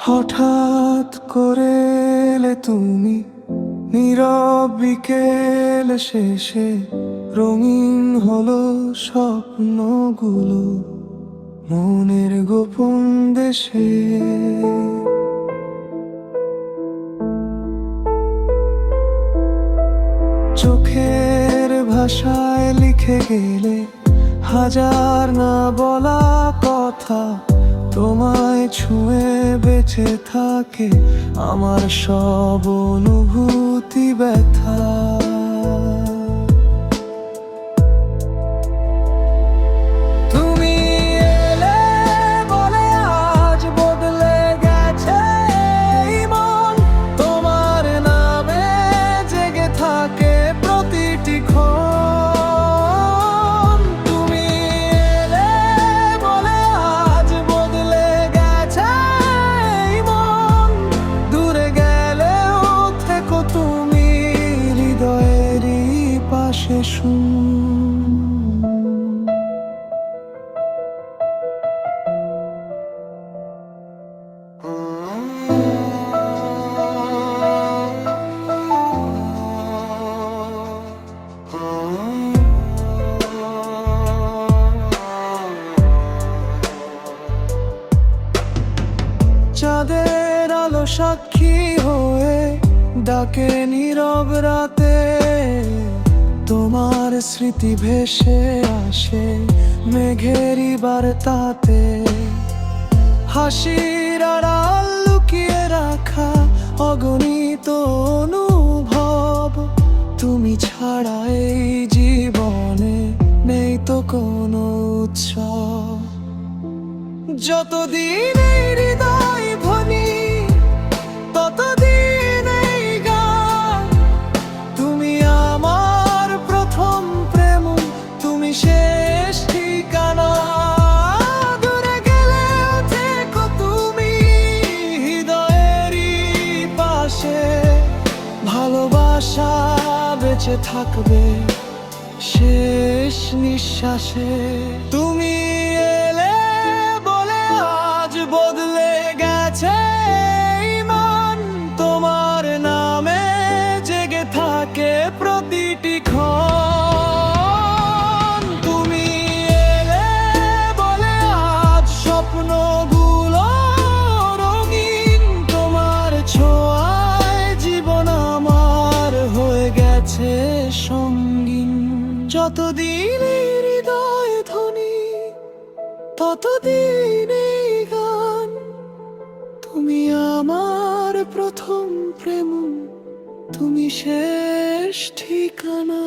হঠাৎ করে এলে তুমি, নীরব বিকেল শেষে রঙিন হলো স্বপ্নগুলো মনের গোপন দেশে। চোখের ভাষায় লিখে গেলে হাজার না বলা কথা, তোমায় ছুঁয়ে বেঁচে থাকে আমার সব অনুভূতি ব্যথা। তুমি এলে বলে আজ বদলে গেছে এই মন, তোমার নামে জেগে থাকে প্রতিটি ক্ষণ। তুমি এলে বলে আজ বদলে গেছে এই মন, দূরে গেলেও থেকো তুমি হৃদয়েরই পাশে শুন। চাঁদের আলো সাক্ষী হয়ে ডাকে নীরব রাতে, তোমার স্মৃতি ভেসে আসে মেঘেরই বার্তাতে। হাসির আড়াল লুকিয়ে রাখা অগণিত অনুভব, তুমি ছাড়া এই জীবনে নেই তো কোনো উৎসব। যতদিন এই হৃদয় ধ্বনি ততদিন এই গান, তুমি আমার প্রথম প্রেম, তুমি শেষ ঠিকানা। দূরে গেলেও থেকো তুমি হৃদয়েরই পাশে, ভালোবাসা বেঁচে থাকবে শেষ নিঃশ্বাসে। তুমি এলে বলে আজ বদলে গেছে এই মন, তোমার নামে জেগে থাকে প্রতিটি ক্ষণ। তুমি এলে বলে আজ স্বপ্নগুলো রঙিন, তোমার ছোঁয়ায় জীবন আমার হয়ে গেছে সঙ্গীন। যতদিন এই হৃদয় ধ্বনি ততদিন এই গান, তুমি আমার প্রথম প্রেম, তুমি শেষ ঠিকানা।